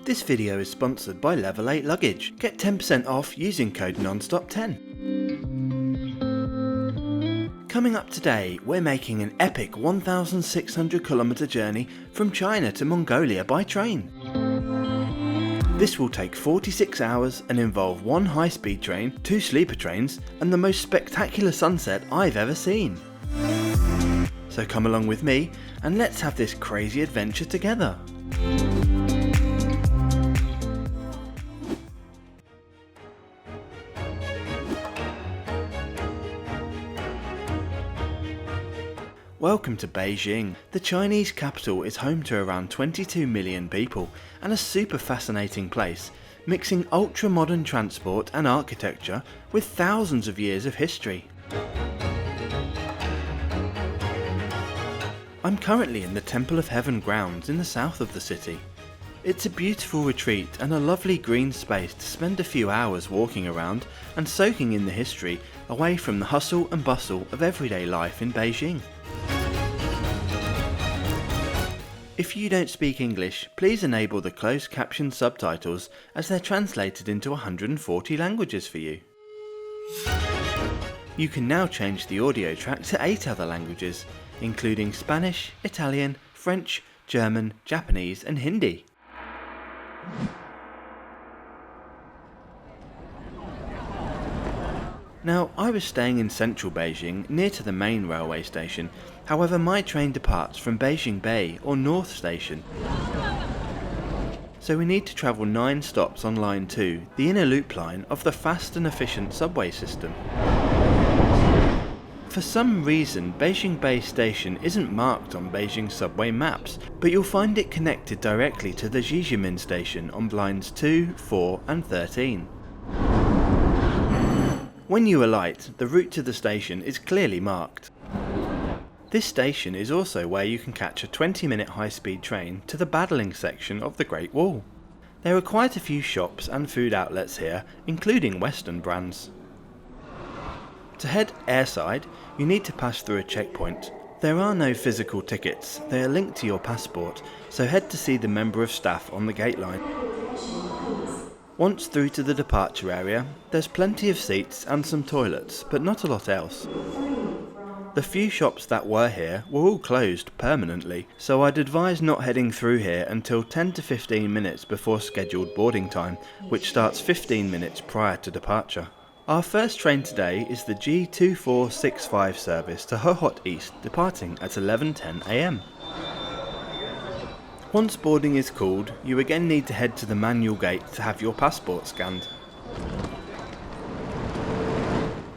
This video is sponsored by Level 8 Luggage. Get 10% off using code NONSTOP10. Coming up today, we're making an epic 1,600km journey from China to Mongolia by train. This will take 46 hours and involve one high-speed train, 2 sleeper trains, and the most spectacular sunset I've ever seen. So come along with me and let's have this crazy adventure together. Welcome to Beijing. The Chinese capital is home to around 22 million people and a super fascinating place, mixing ultra-modern transport and architecture with thousands of years of history. I'm currently in the Temple of Heaven grounds in the south of the city. It's a beautiful retreat and a lovely green space to spend a few hours walking around and soaking in the history away from the hustle and bustle of everyday life in Beijing. If you don't speak English, please enable the closed caption subtitles as they're translated into 140 languages for you. You can now change the audio track to 8 other languages, including Spanish, Italian, French, German, Japanese and Hindi. Now, I was staying in central Beijing near to the main railway station, however my train departs from Beijing Bay or North Station. So we need to travel 9 stops on line 2, the inner loop line of the fast and efficient subway system. For some reason, Beijing Bay Station isn't marked on Beijing subway maps, but you'll find it connected directly to the Jijimin Station on lines 2, 4 and 13. When you alight, the route to the station is clearly marked. This station is also where you can catch a 20-minute high-speed train to the Battling section of the Great Wall. There are quite a few shops and food outlets here, including Western brands. To head airside, you need to pass through a checkpoint. There are no physical tickets, they are linked to your passport, so head to see the member of staff on the gate line. Once through to the departure area, there's plenty of seats and some toilets, but not a lot else. The few shops that were here were all closed permanently, so I'd advise not heading through here until 10 to 15 minutes before scheduled boarding time, which starts 15 minutes prior to departure. Our first train today is the G2465 service to Hohhot East, departing at 11:10 AM. Once boarding is called, you again need to head to the manual gate to have your passport scanned.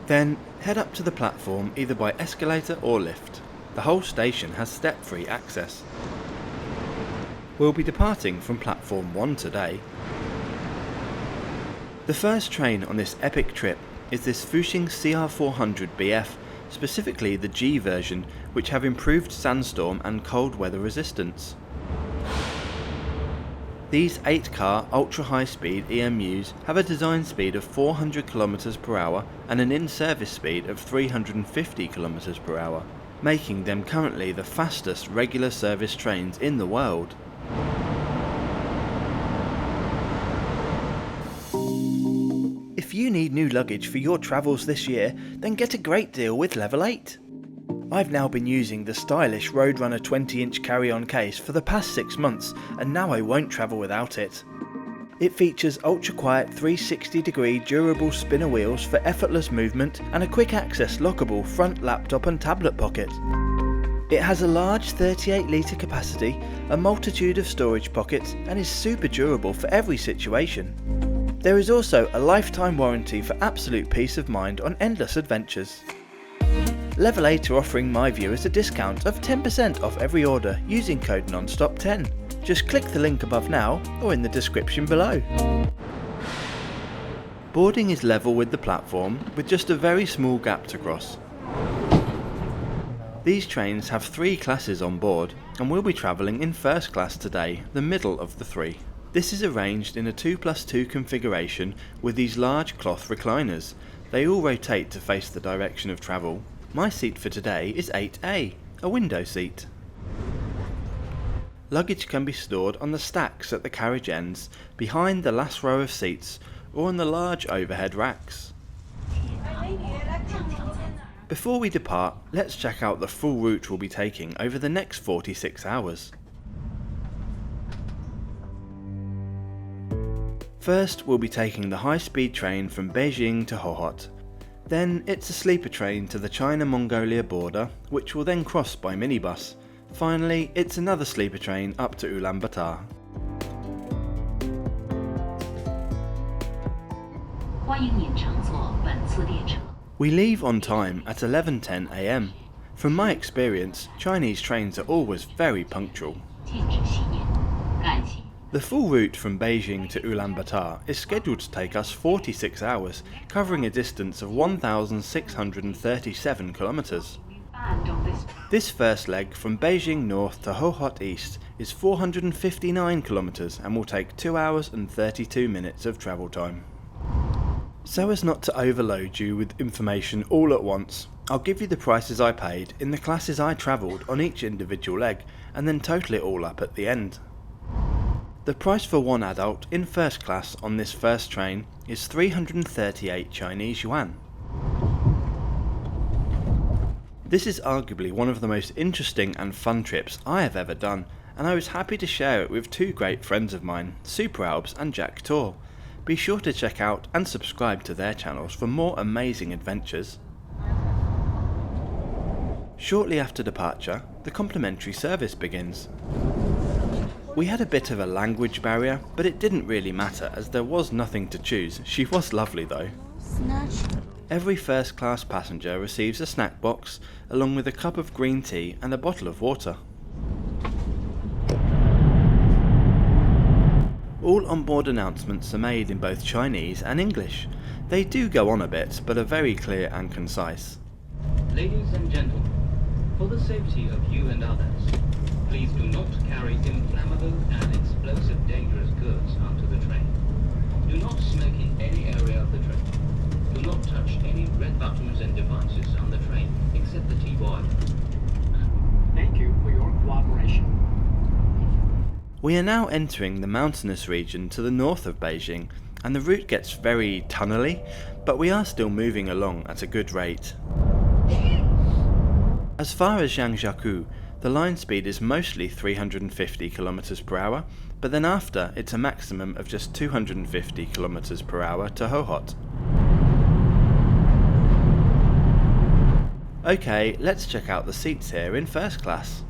Then, head up to the platform either by escalator or lift. The whole station has step-free access. We'll be departing from platform 1 today. The first train on this epic trip is this Fuxing CR400BF, specifically the G version, which have improved sandstorm and cold weather resistance. These 8-car ultra-high-speed EMUs have a design speed of 400 km per hour and an in-service speed of 350 km per hour, making them currently the fastest regular service trains in the world. If you need new luggage for your travels this year, then get a great deal with Level 8. I've now been using the stylish Roadrunner 20-inch carry-on case for the past 6 months, and now I won't travel without it. It features ultra-quiet 360-degree durable spinner wheels for effortless movement and a quick-access lockable front laptop and tablet pocket. It has a large 38-litre capacity, a multitude of storage pockets, and is super durable for every situation. There is also a lifetime warranty for absolute peace of mind on endless adventures. Level 8 are offering my viewers a discount of 10% off every order using code NONSTOP10. Just click the link above now or in the description below. Boarding is level with the platform with just a very small gap to cross. These trains have 3 classes on board and we'll be travelling in first class today, the middle of the 3. This is arranged in a 2+2 configuration with these large cloth recliners. They all rotate to face the direction of travel. My seat for today is 8A, a window seat. Luggage can be stored on the stacks at the carriage ends, behind the last row of seats, or on the large overhead racks. Before we depart, let's check out the full route we'll be taking over the next 46 hours. First, we'll be taking the high-speed train from Beijing to Hopkinson. Then it's a sleeper train to the China-Mongolia border, which will then cross by minibus. Finally, it's another sleeper train up to Ulaan Baatar. We leave on time at 11:10 AM. From my experience, Chinese trains are always very punctual. The full route from Beijing to Ulaan Baatar is scheduled to take us 46 hours, covering a distance of 1,637 kilometers. This first leg from Beijing north to Hopkinson east is 459 kilometers and will take 2 hours and 32 minutes of travel time. So as not to overload you with information all at once, I'll give you the prices I paid in the classes I travelled on each individual leg and then total it all up at the end. The price for one adult in first class on this first train is 338 Chinese yuan. This is arguably one of the most interesting and fun trips I have ever done, and I was happy to share it with two great friends of mine, Super Albs and Jack Tor. Be sure to check out and subscribe to their channels for more amazing adventures. Shortly after departure, the complimentary service begins. We had a bit of a language barrier, but it didn't really matter as there was nothing to choose. She was lovely though. Every first class passenger receives a snack box, along with a cup of green tea and a bottle of water. All onboard announcements are made in both Chinese and English. They do go on a bit, but are very clear and concise. Ladies and gentlemen, for the safety of you and others, please do not carry inflammable and explosive dangerous goods onto the train. Do not smoke in any area of the train. Do not touch any red buttons and devices on the train, except the tea boiler. Thank you for your cooperation. We are now entering the mountainous region to the north of Beijing, and the route gets very tunnely, but we are still moving along at a good rate. As far as Zhangjiakou, the line speed is mostly 350 km per hour, but then after it's a maximum of just 250 km per hour to Hopkinson. Okay, let's check out the seats here in first class.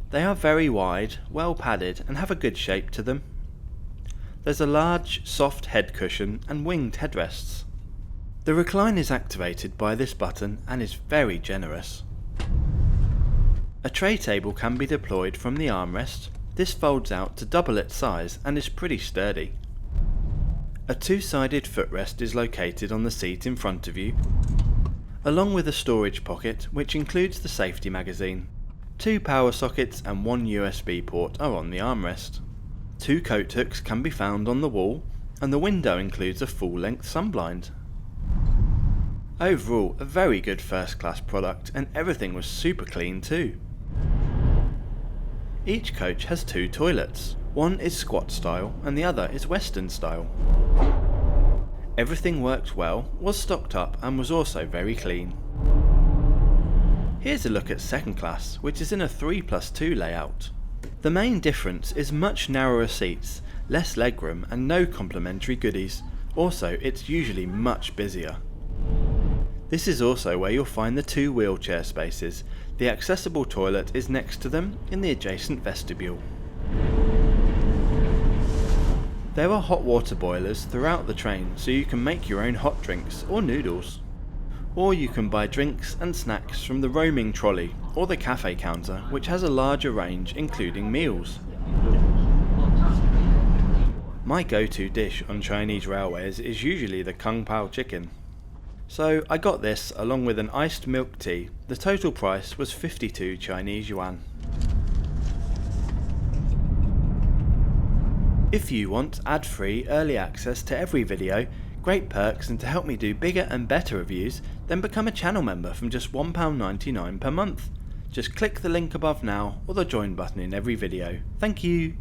They are very wide, well padded and have a good shape to them. There's a large, soft head cushion and winged headrests. The recline is activated by this button and is very generous. A tray table can be deployed from the armrest. This folds out to double its size and is pretty sturdy. A two-sided footrest is located on the seat in front of you, along with a storage pocket which includes the safety magazine. 2 power sockets and 1 USB port are on the armrest. 2 coat hooks can be found on the wall, and the window includes a full-length sunblind. Overall, a very good first class product, and everything was super clean too. Each coach has 2 toilets. One is squat style and the other is western style. Everything worked well, was stocked up and was also very clean. Here's a look at second class, which is in a 3+2 layout. The main difference is much narrower seats, less legroom and no complimentary goodies. Also, it's usually much busier. This is also where you'll find the 2 wheelchair spaces. The accessible toilet is next to them in the adjacent vestibule. There are hot water boilers throughout the train, so you can make your own hot drinks or noodles. Or you can buy drinks and snacks from the roaming trolley or the cafe counter, which has a larger range including meals. My go-to dish on Chinese railways is usually the Kung Pao chicken. So I got this along with an iced milk tea. The total price was 52 Chinese yuan. If you want ad-free early access to every video, great perks and to help me do bigger and better reviews, then become a channel member from just £1.99 per month. Just click the link above now or the join button in every video. Thank you!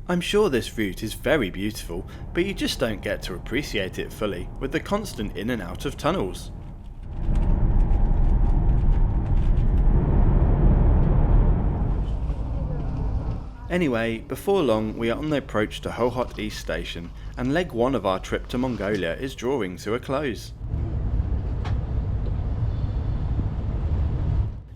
I'm sure this route is very beautiful, but you just don't get to appreciate it fully with the constant in and out of tunnels. Anyway, before long we are on the approach to Hohhot East Station, and leg 1 of our trip to Mongolia is drawing to a close.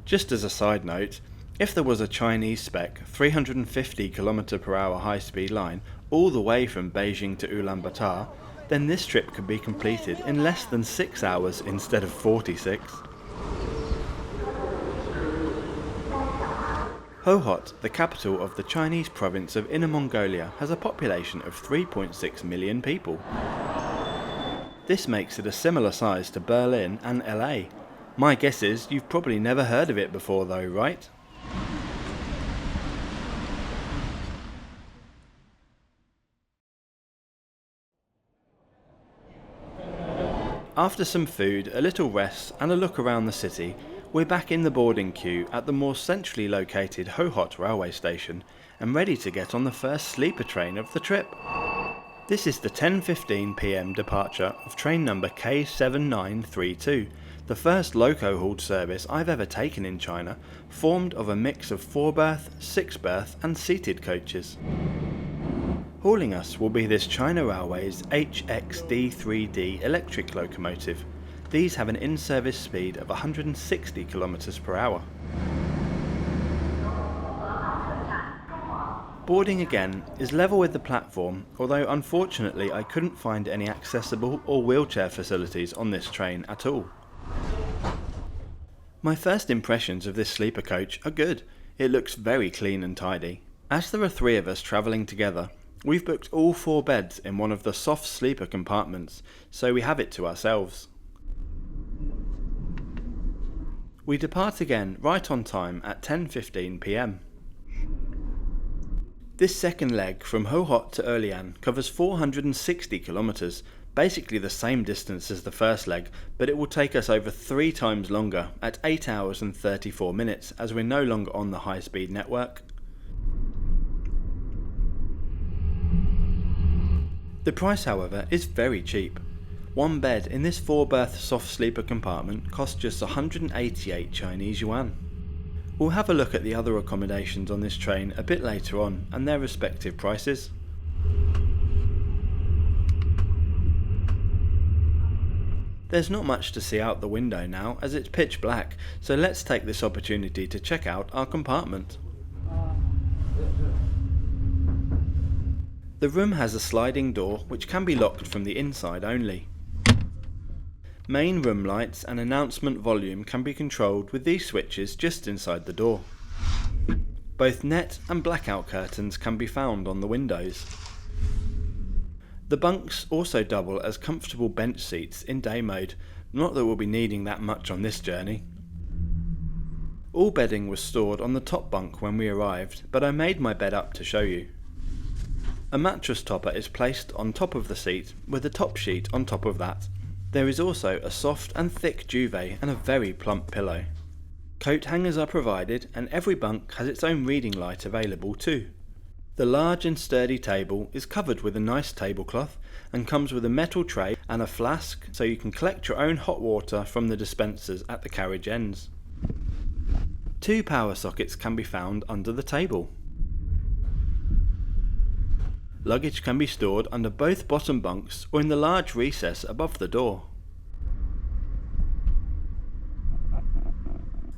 Just as a side note, if there was a Chinese spec 350 km/h high-speed line all the way from Beijing to Ulaan Baatar, then this trip could be completed in less than 6 hours instead of 46. Hohhot, the capital of the Chinese province of Inner Mongolia, has a population of 3.6 million people. This makes it a similar size to Berlin and LA. My guess is you've probably never heard of it before though, right? After some food, a little rest and a look around the city, we're back in the boarding queue at the more centrally located Hohhot railway station and ready to get on the first sleeper train of the trip. This is the 10:15 PM departure of train number K7932, the first loco-hauled service I've ever taken in China, formed of a mix of 4-berth, 6-berth and seated coaches. Hauling us will be this China Railways HXD3D electric locomotive. These have an in-service speed of 160 km/h. Boarding again is level with the platform, although unfortunately I couldn't find any accessible or wheelchair facilities on this train at all. My first impressions of this sleeper coach are good. It looks very clean and tidy. As there are 3 of us travelling together, we've booked all 4 beds in one of the soft sleeper compartments, so we have it to ourselves. We depart again right on time at 10:15 PM. This second leg from Hohhot to Erlian covers 460 kilometres, basically the same distance as the first leg, but it will take us over 3 times longer at 8 hours and 34 minutes as we're no longer on the high-speed network. The price, however, is very cheap. One bed in this 4-berth soft sleeper compartment costs just 188 Chinese yuan. We'll have a look at the other accommodations on this train a bit later on and their respective prices. There's not much to see out the window now as it's pitch black, so let's take this opportunity to check out our compartment. The room has a sliding door which can be locked from the inside only. Main room lights and announcement volume can be controlled with these switches just inside the door. Both net and blackout curtains can be found on the windows. The bunks also double as comfortable bench seats in day mode, not that we'll be needing that much on this journey. All bedding was stored on the top bunk when we arrived, but I made my bed up to show you. A mattress topper is placed on top of the seat with a top sheet on top of that. There is also a soft and thick duvet and a very plump pillow. Coat hangers are provided and every bunk has its own reading light available too. The large and sturdy table is covered with a nice tablecloth and comes with a metal tray and a flask so you can collect your own hot water from the dispensers at the carriage ends. 2 power sockets can be found under the table. Luggage can be stored under both bottom bunks or in the large recess above the door.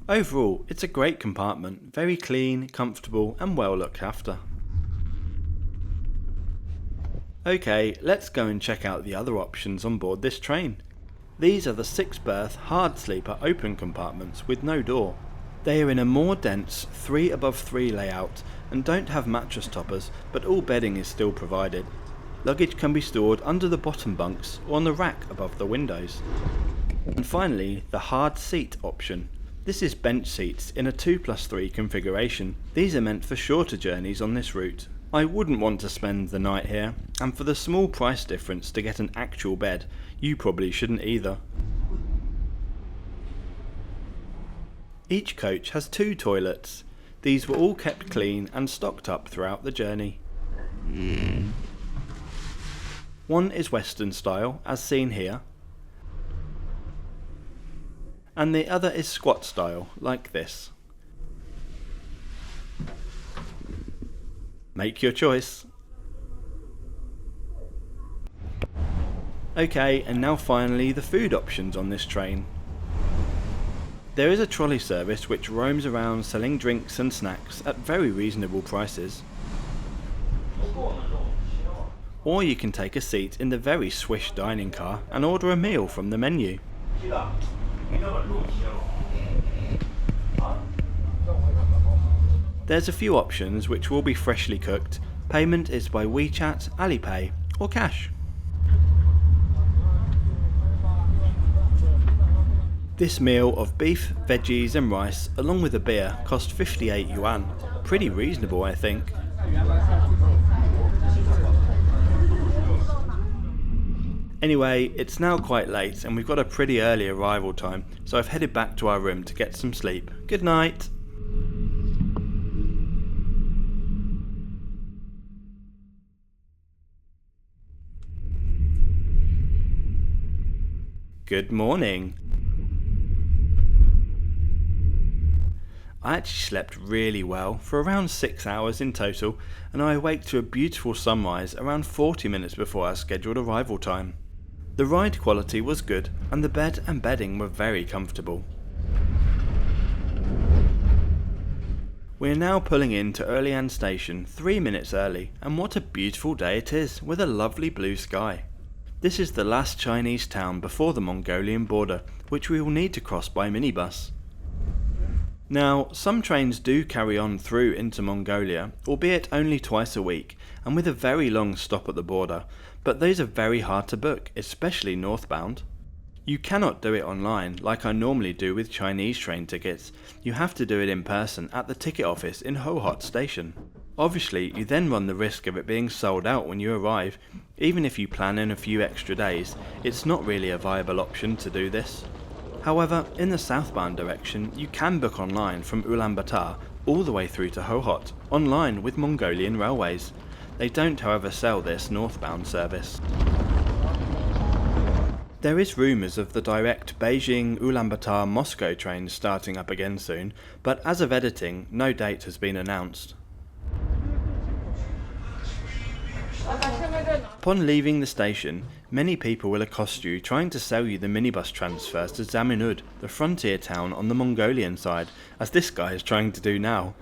Overall, it's a great compartment, very clean, comfortable and well looked after. Okay, let's go and check out the other options on board this train. These are the 6-berth hard sleeper open compartments with no door. They are in a more dense 3-above-3 layout and don't have mattress toppers, but all bedding is still provided. Luggage can be stored under the bottom bunks or on the rack above the windows. And finally, the hard seat option. This is bench seats in a 2+3 configuration. These are meant for shorter journeys on this route. I wouldn't want to spend the night here, and for the small price difference to get an actual bed, you probably shouldn't either. Each coach has 2 toilets. These were all kept clean and stocked up throughout the journey. One is Western style, as seen here, and the other is squat style, like this. Make your choice. Okay, and now finally the food options on this train. There is a trolley service which roams around selling drinks and snacks at very reasonable prices. Or you can take a seat in the very swish dining car and order a meal from the menu. There's a few options which will be freshly cooked. Payment is by WeChat, Alipay or cash. This meal of beef, veggies and rice along with a beer cost 58 yuan. Pretty reasonable, I think. Anyway, it's now quite late and we've got a pretty early arrival time, so I've headed back to our room to get some sleep. Good night! Good morning! I actually slept really well for around 6 hours in total, and I awake to a beautiful sunrise around 40 minutes before our scheduled arrival time. The ride quality was good and the bed and bedding were very comfortable. We are now pulling into Erlian station 3 minutes early, and what a beautiful day it is with a lovely blue sky. This is the last Chinese town before the Mongolian border, which we will need to cross by minibus. Now, some trains do carry on through into Mongolia, albeit only twice a week, and with a very long stop at the border, but those are very hard to book, especially northbound. You cannot do it online like I normally do with Chinese train tickets. You have to do it in person at the ticket office in Heywood station. Obviously, you then run the risk of it being sold out when you arrive. Even if you plan in a few extra days, it's not really a viable option to do this. However, in the southbound direction, you can book online from Ulaan Baatar all the way through to Heywood, online with Mongolian Railways. They don't, however, sell this northbound service. There is rumours of the direct Beijing, Ulaan Baatar, Moscow trains starting up again soon, but as of editing, no date has been announced. Upon leaving the station, many people will accost you trying to sell you the minibus transfers to Zamenhof, the frontier town on the Mongolian side, as this guy is trying to do now.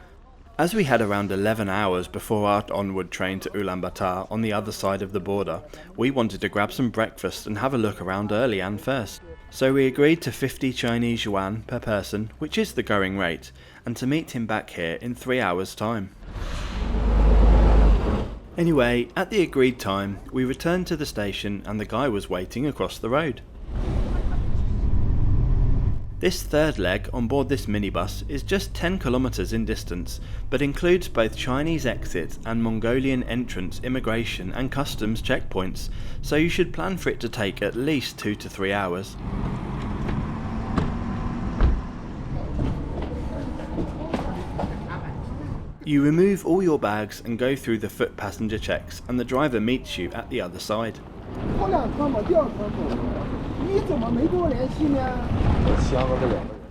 As we had around 11 hours before our onward train to Ulaan Baatar on the other side of the border, we wanted to grab some breakfast and have a look around Erlian first. So we agreed to 50 Chinese yuan per person, which is the going rate, and to meet him back here in 3 hours' time. Anyway, at the agreed time, we returned to the station and the guy was waiting across the road. This third leg on board this minibus is just 10 kilometers in distance, but includes both Chinese exit and Mongolian entrance immigration and customs checkpoints, so you should plan for it to take at least 2 to 3 hours. You remove all your bags and go through the foot passenger checks, and the driver meets you at the other side.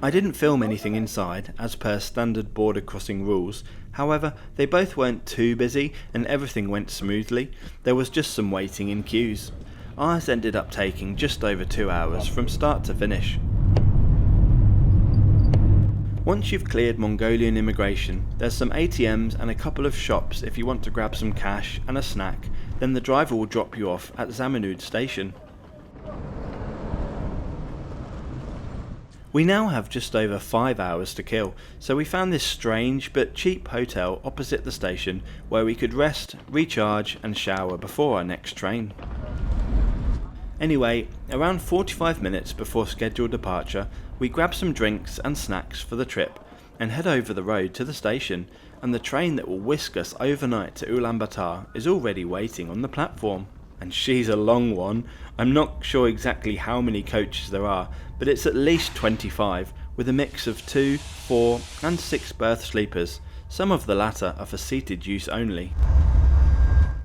I didn't film anything inside, as per standard border crossing rules. However, they both weren't too busy and everything went smoothly. There was just some waiting in queues. Ours ended up taking just over 2 hours from start to finish. Once you've cleared Mongolian immigration, there's some ATMs and a couple of shops if you want to grab some cash and a snack, then the driver will drop you off at Zamenhof station. We now have just over 5 hours to kill, so we found this strange but cheap hotel opposite the station where we could rest, recharge and shower before our next train. Anyway, around 45 minutes before scheduled departure, we grabbed some drinks and snacks for the trip, and head over the road to the station, and the train that will whisk us overnight to Ulaan Baatar is already waiting on the platform. And she's a long one. I'm not sure exactly how many coaches there are, but it's at least 25, with a mix of 2, 4 and 6 berth sleepers. Some of the latter are for seated use only.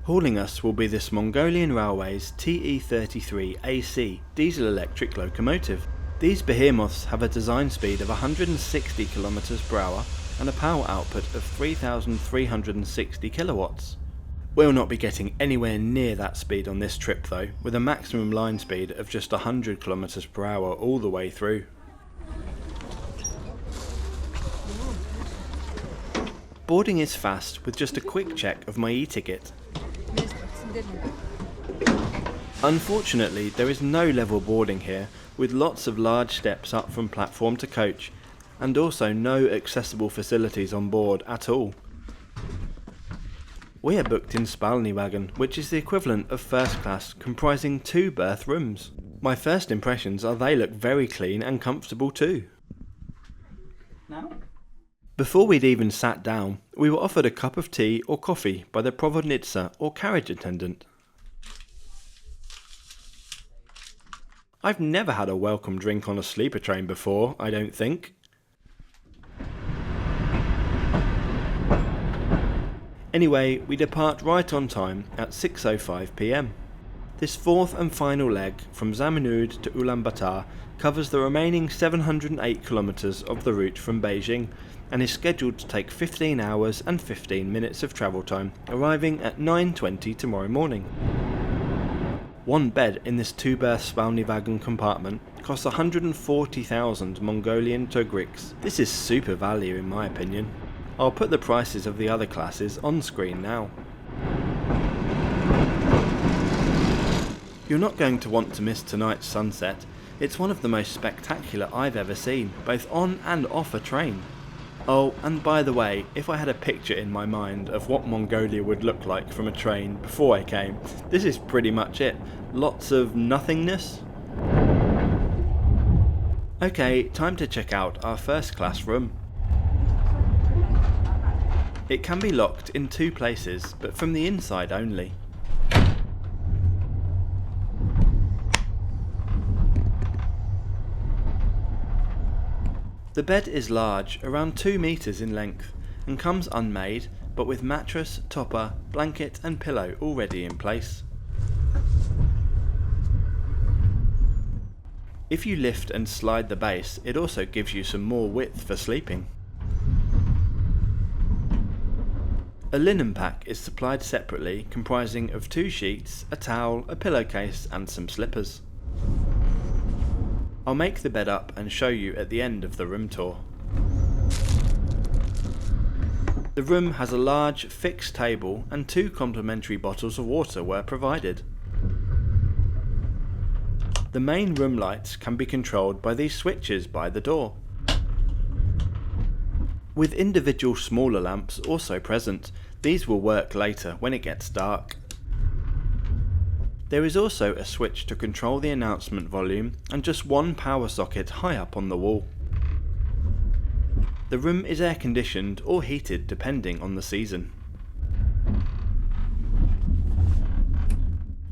Hauling us will be this Mongolian Railways TE33 AC diesel-electric locomotive. These behemoths have a design speed of 160 km per hour and a power output of 3,360 kilowatts. We'll not be getting anywhere near that speed on this trip though, with a maximum line speed of just 100 km per hour all the way through. Boarding is fast with just a quick check of my e-ticket. Unfortunately, there is no level boarding here, with lots of large steps up from platform to coach, and also no accessible facilities on board at all. We are booked in Spalnywagon, which is the equivalent of first class, comprising 2 berth rooms. My first impressions are they look very clean and comfortable too. Now? Before we'd even sat down, we were offered a cup of tea or coffee by the provodnitsa or carriage attendant. I've never had a welcome drink on a sleeper train before, I don't think. Anyway, we depart right on time at 6:05 PM. This fourth and final leg from Zamenhof to Ulaan Baatar covers the remaining 708 kilometers of the route from Beijing and is scheduled to take 15 hours and 15 minutes of travel time, arriving at 9:20 tomorrow morning. One bed in this 2-berth Spalnywagon compartment costs 140,000 Mongolian tugriks. This is super value in my opinion. I'll put the prices of the other classes on screen now. You're not going to want to miss tonight's sunset. It's one of the most spectacular I've ever seen, both on and off a train. Oh, and by the way, if I had a picture in my mind of what Mongolia would look like from a train before I came, this is pretty much it. Lots of nothingness. Okay, time to check out our first class room. It can be locked in 2 places, but from the inside only. The bed is large, around 2 meters in length, and comes unmade, but with mattress, topper, blanket and pillow already in place. If you lift and slide the base, it also gives you some more width for sleeping. A linen pack is supplied separately, comprising of 2 sheets, a towel, a pillowcase and some slippers. I'll make the bed up and show you at the end of the room tour. The room has a large fixed table and 2 complimentary bottles of water were provided. The main room lights can be controlled by these switches by the door, with individual smaller lamps also present. These will work later when it gets dark. There is also a switch to control the announcement volume and just 1 power socket high up on the wall. The room is air conditioned or heated depending on the season.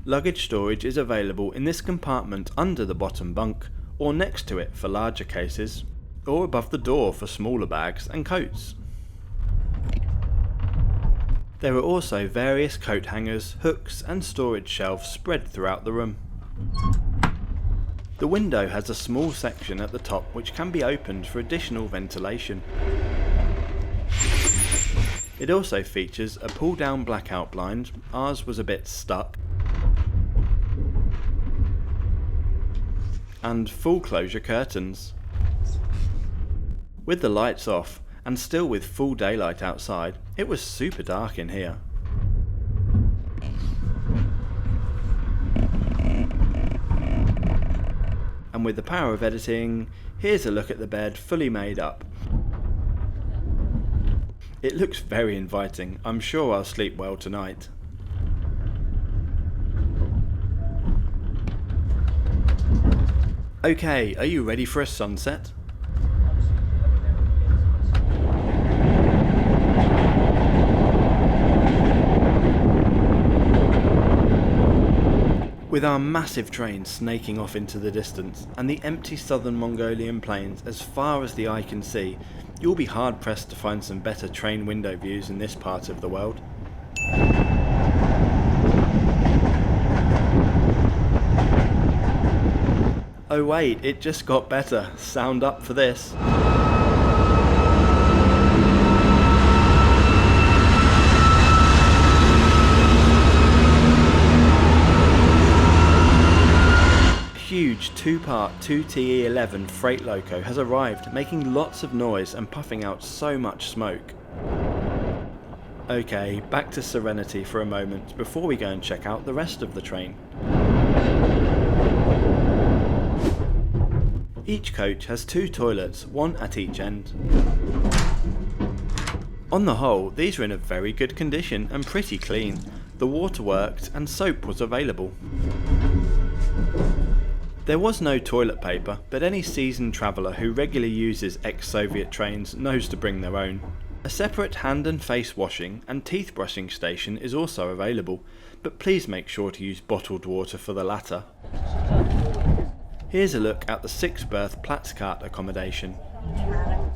Luggage storage is available in this compartment under the bottom bunk, or next to it for larger cases, or above the door for smaller bags and coats. There are also various coat hangers, hooks and storage shelves spread throughout the room. The window has a small section at the top which can be opened for additional ventilation. It also features a pull-down blackout blind, ours was a bit stuck, and full closure curtains. With the lights off, and still with full daylight outside, it was super dark in here. And with the power of editing, here's a look at the bed fully made up. It looks very inviting. I'm sure I'll sleep well tonight. Okay, are you ready for a sunset? With our massive train snaking off into the distance and the empty southern Mongolian plains as far as the eye can see, you'll be hard pressed to find some better train window views in this part of the world. Oh wait, it just got better. Sound up for this. Huge 2-part 2TE11 freight loco has arrived, making lots of noise and puffing out so much smoke. Okay, back to Severity for a moment before we go and check out the rest of the train. Each coach has 2 toilets, one at each end. On the whole, these are in a very good condition and pretty clean. The water worked and soap was available. There was no toilet paper, but any seasoned traveller who regularly uses ex-Soviet trains knows to bring their own. A separate hand and face washing and teeth brushing station is also available, but please make sure to use bottled water for the latter. Here's a look at the 6-berth Platzkart accommodation.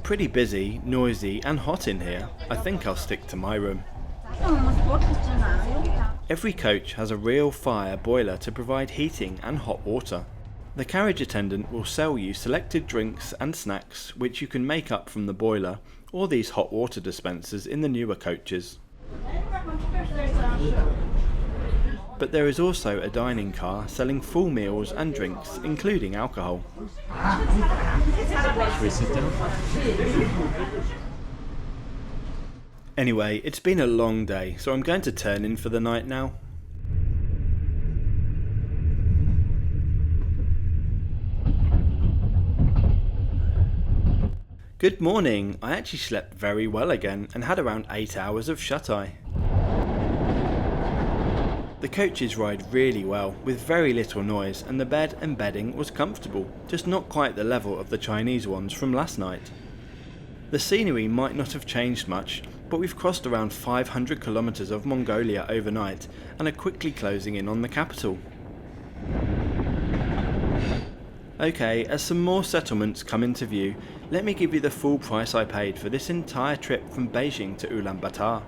Pretty busy, noisy and hot in here. I think I'll stick to my room. Every coach has a real fire boiler to provide heating and hot water. The carriage attendant will sell you selected drinks and snacks which you can make up from the boiler or these hot water dispensers in the newer coaches. But there is also a dining car selling full meals and drinks including alcohol. Should we sit down? Anyway, it's been a long day, so I'm going to turn in for the night now. Good morning. I actually slept very well again and had around 8 hours of shut-eye. The coaches ride really well with very little noise and the bed and bedding was comfortable, just not quite the level of the Chinese ones from last night. The scenery might not have changed much, but we've crossed around 500 kilometers of Mongolia overnight and are quickly closing in on the capital. Okay, as some more settlements come into view, let me give you the full price I paid for this entire trip from Beijing to Ulaan Baatar.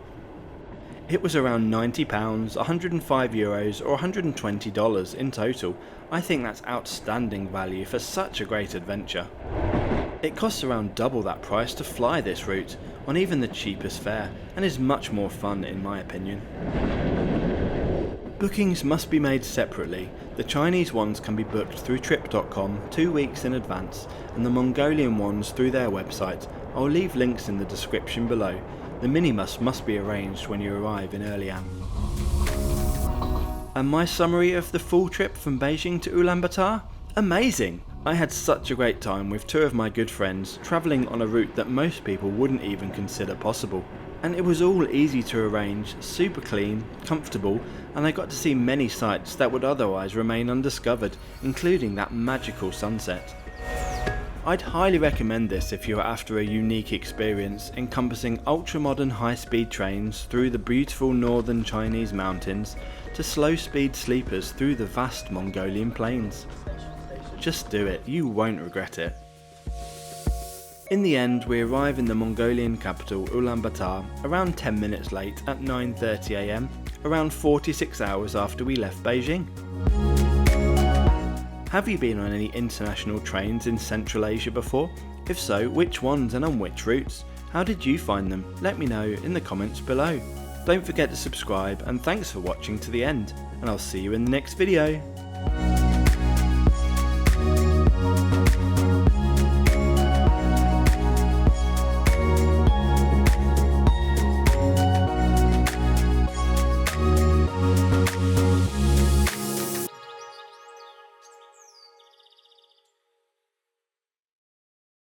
It was around £90, €105 or $120 in total. I think that's outstanding value for such a great adventure. It costs around double that price to fly this route, on even the cheapest fare, and is much more fun in my opinion. Bookings must be made separately. The Chinese ones can be booked through trip.com 2 weeks in advance, and the Mongolian ones through their website. I'll leave links in the description below. The minibus must be arranged when you arrive in Erlian. And my summary of the full trip from Beijing to Ulaan Baatar? Amazing! I had such a great time with 2 of my good friends, travelling on a route that most people wouldn't even consider possible. And it was all easy to arrange, super clean, comfortable, and I got to see many sights that would otherwise remain undiscovered, including that magical sunset. I'd highly recommend this if you're after a unique experience encompassing ultra-modern high-speed trains through the beautiful northern Chinese mountains to slow-speed sleepers through the vast Mongolian plains. Just do it, you won't regret it. In the end, we arrive in the Mongolian capital Ulaan Baatar around 10 minutes late at 9:30 AM, around 46 hours after we left Beijing. Have you been on any international trains in Central Asia before? If so, which ones and on which routes? How did you find them? Let me know in the comments below. Don't forget to subscribe and thanks for watching to the end, and I'll see you in the next video.